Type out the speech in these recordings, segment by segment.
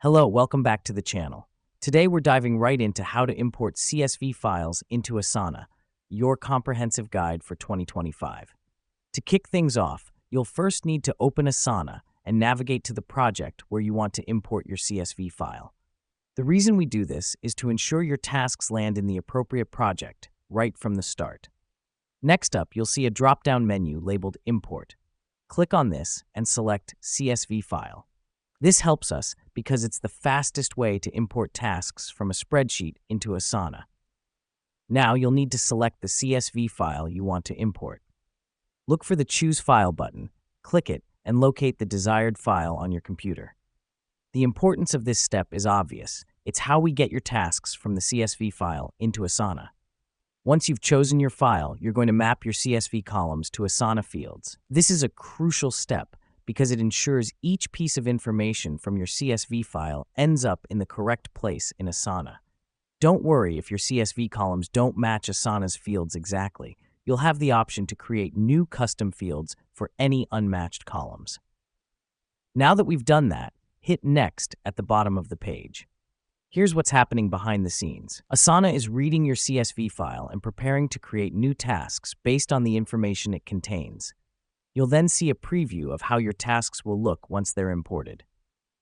Hello, welcome back to the channel. Today we're diving right into how to import CSV files into Asana, your comprehensive guide for 2025. To kick things off, you'll first need to open Asana and navigate to the project where you want to import your CSV file. The reason we do this is to ensure your tasks land in the appropriate project right from the start. Next up, you'll see a drop-down menu labeled Import. Click on this and select CSV file. This helps us because it's the fastest way to import tasks from a spreadsheet into Asana. Now you'll need to select the CSV file you want to import. Look for the Choose File button, click it, and locate the desired file on your computer. The importance of this step is obvious. It's how we get your tasks from the CSV file into Asana. Once you've chosen your file, you're going to map your CSV columns to Asana fields. This is a crucial step because it ensures each piece of information from your CSV file ends up in the correct place in Asana. Don't worry if your CSV columns don't match Asana's fields exactly. You'll have the option to create new custom fields for any unmatched columns. Now that we've done that, hit Next at the bottom of the page. Here's what's happening behind the scenes. Asana is reading your CSV file and preparing to create new tasks based on the information it contains. You'll then see a preview of how your tasks will look once they're imported.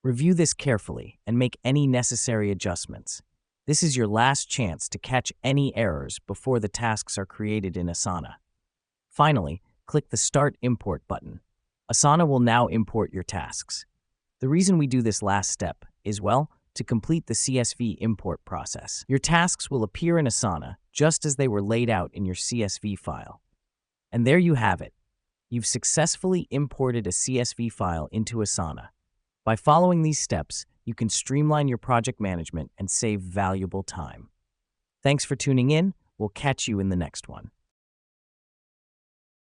Review this carefully and make any necessary adjustments. This is your last chance to catch any errors before the tasks are created in Asana. Finally, click the Start Import button. Asana will now import your tasks. The reason we do this last step is, well, to complete the CSV import process. Your tasks will appear in Asana just as they were laid out in your CSV file. And there you have it. You've successfully imported a CSV file into Asana. By following these steps, you can streamline your project management and save valuable time. Thanks for tuning in. We'll catch you in the next one.